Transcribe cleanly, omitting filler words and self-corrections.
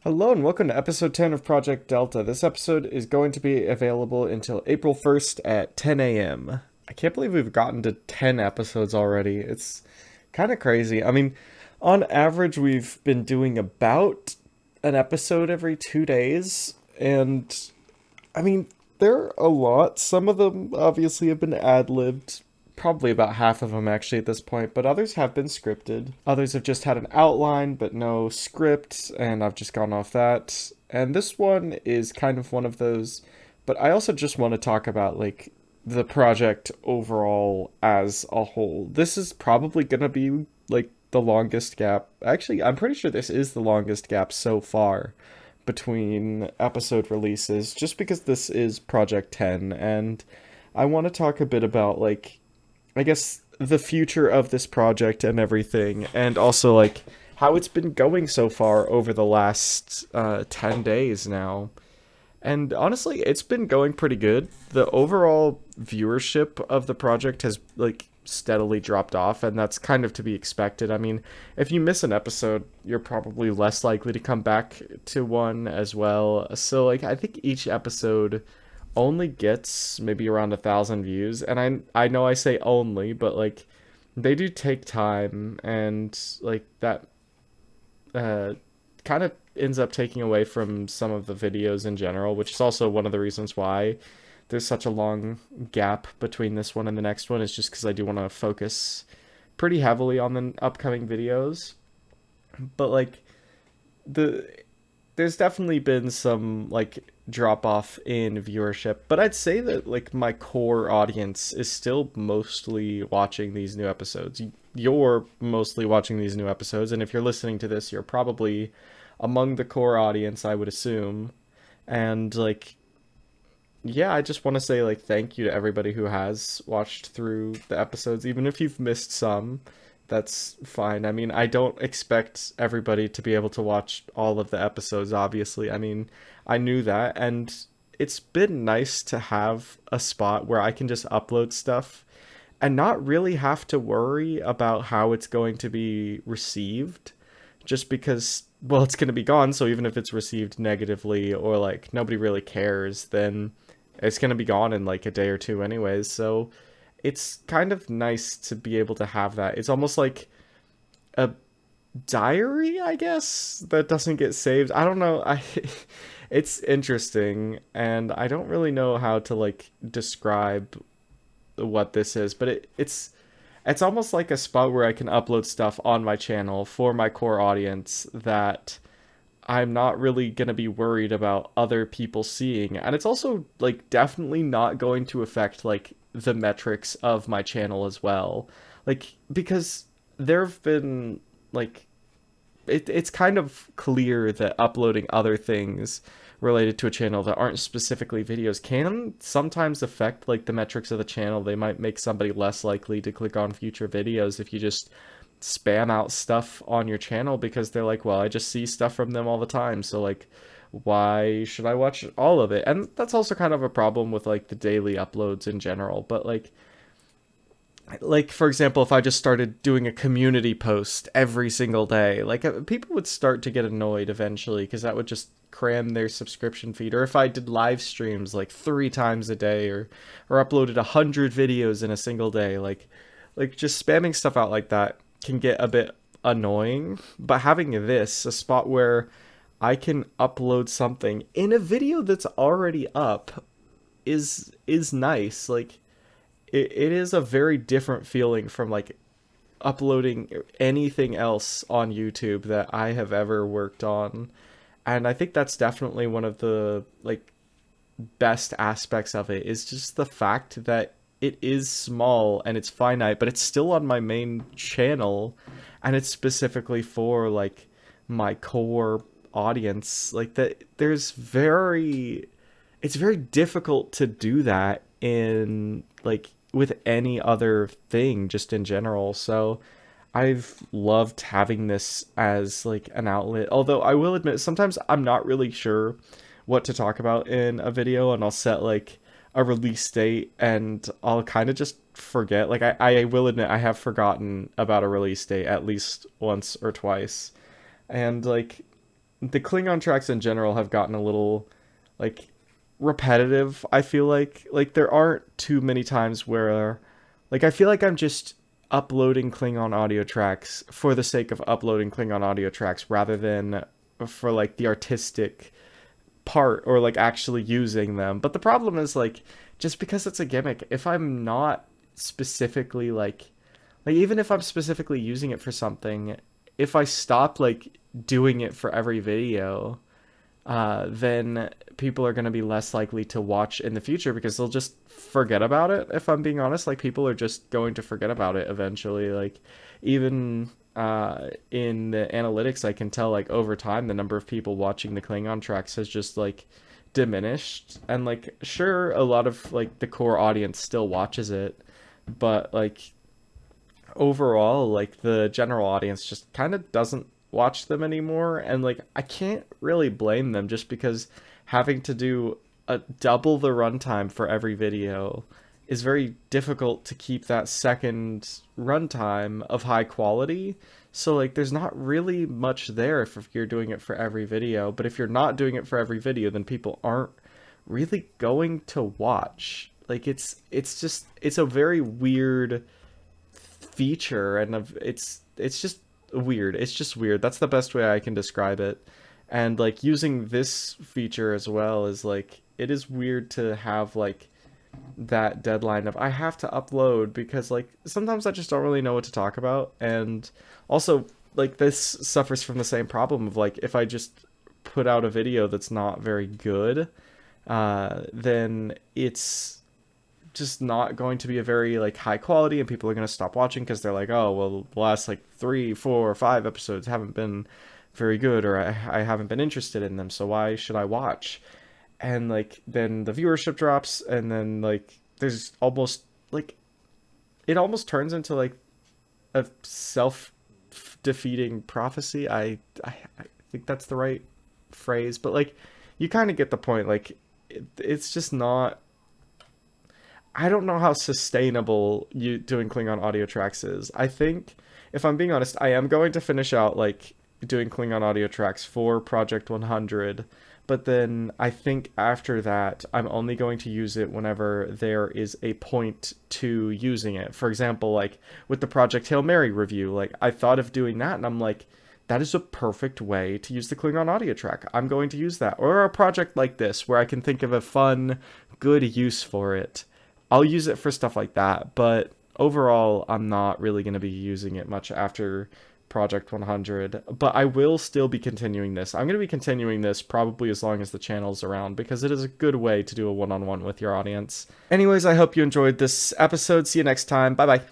Hello and welcome to episode 10 of Project Delta. This episode is going to be available until April 1st at 10 a.m. I can't believe we've gotten to 10 episodes already. It's kind of crazy. I mean, on average, we've been doing about an episode every 2 days, and I mean, they're a lot. Some of them obviously have been ad-libbed, probably about half of them actually at this point, but others have been scripted. Others have just had an outline but no script, and I've just gone off that. And this one is kind of one of those, but I also just want to talk about like the project overall as a whole. This is probably going to be like the longest gap. Actually, I'm pretty sure this is the longest gap so far between episode releases just because this is Project 10 and I want to talk a bit about like I guess the future of this project and everything, and also like how it's been going so far over the last 10 days now. And honestly, it's been going pretty good. The overall viewership of the project has like steadily dropped off, and that's kind of to be expected. I mean, if you miss an episode, you're probably less likely to come back to one as well. So like I think each episode only gets maybe around 1,000 views, and I know I say only, but like they do take time, and like that uh kind of ends up taking away from some of the videos in general, which is also one of the reasons why there's such a long gap between this one and the next one, is just because I do want to focus pretty heavily on the upcoming videos. But like the there's definitely been some like drop off in viewership, but I'd say that like my core audience is still mostly watching these new episodes. You're mostly watching these new episodes, and if you're listening to this, you're probably among the core audience, I would assume. And like yeah, I just want to say like thank you to everybody who has watched through the episodes, even if you've missed some. That's fine. I mean, I don't expect everybody to be able to watch all of the episodes, obviously. I mean, I knew that, and it's been nice to have a spot where I can just upload stuff and not really have to worry about how it's going to be received, just because, well, it's going to be gone, so even if it's received negatively or like nobody really cares, then it's going to be gone in like a day or two anyways. So it's kind of nice to be able to have that. It's almost like a diary, I guess, that doesn't get saved. I don't know. I it's interesting, and I don't really know how to like describe what this is, but it's almost like a spot where I can upload stuff on my channel for my core audience that I'm not really going to be worried about other people seeing. And it's also like definitely not going to affect like the metrics of my channel as well. Like because there've been like it's kind of clear that uploading other things related to a channel that aren't specifically videos can sometimes affect like the metrics of the channel. They might make somebody less likely to click on future videos if you just spam out stuff on your channel, because they're like, well, I just see stuff from them all the time, so like why should I watch all of it? And that's also kind of a problem with like the daily uploads in general. But like for example, if I just started doing a community post every single day, like people would start to get annoyed eventually, because that would just cram their subscription feed. Or if I did live streams like 3 times a day, or uploaded 100 videos in a single day, like just spamming stuff out like that can get a bit annoying. But having this, a spot where I can upload something in a video that's already up, is nice. Like it is a very different feeling from like uploading anything else on YouTube that I have ever worked on. And I think that's definitely one of the like best aspects of it, is just the fact that it is small and it's finite, but it's still on my main channel, and it's specifically for like my core audience. Like that it's very difficult to do that in like with any other thing just in general. So I've loved having this as like an outlet. Although I will admit sometimes I'm not really sure what to talk about in a video, and I'll set like a release date and I'll kind of just forget. Like I will admit I have forgotten about a release date at least once or twice. And like the Klingon tracks in general have gotten a little like repetitive. I feel like there aren't too many times where like I feel like I'm just uploading Klingon audio tracks for the sake of uploading Klingon audio tracks rather than for like the artistic part or like actually using them. But the problem is like just because it's a gimmick, if I'm not specifically like even if I'm specifically using it for something, if I stop like doing it for every video, then people are going to be less likely to watch in the future because they'll just forget about it. If I'm being honest, like people are just going to forget about it eventually. Like even in the analytics, I can tell like over time the number of people watching the Klingon tracks has just like diminished. And like sure, a lot of like the core audience still watches it, but like overall, like the general audience just kind of doesn't watch them anymore. And like I can't really blame them just because having to do a double the runtime for every video is very difficult to keep that second runtime of high quality. So like there's not really much there if you're doing it for every video, but if you're not doing it for every video, then people aren't really going to watch. Like it's just it's a very weird feature, and it's just weird. It's just weird. That's the best way I can describe it. And like using this feature as well is like it is weird to have like that deadline of I have to upload because like sometimes I just don't really know what to talk about. And also like this suffers from the same problem of like if I just put out a video that's not very good, then it's just not going to be a very like high quality, and people are going to stop watching because they're like, oh well, the last like 3 4 5 episodes haven't been very good, or I haven't been interested in them, so why should I watch? And like then the viewership drops, and then like there's almost like it almost turns into like a self-defeating prophecy. I think that's the right phrase, but like you kind of get the point. Like it's just not, I don't know how sustainable you doing Klingon audio tracks is. I think, if I'm being honest, I am going to finish out like doing Klingon audio tracks for Project 100, but then I think after that, I'm only going to use it whenever there is a point to using it. For example, like with the Project Hail Mary review, like I thought of doing that, and I'm like, that is a perfect way to use the Klingon audio track. I'm going to use that. Or a project like this, where I can think of a fun, good use for it. I'll use it for stuff like that, but overall, I'm not really going to be using it much after Project 100, but I will still be continuing this. I'm going to be continuing this probably as long as the channel's around, because it is a good way to do a one-on-one with your audience. Anyways, I hope you enjoyed this episode. See you next time. Bye-bye.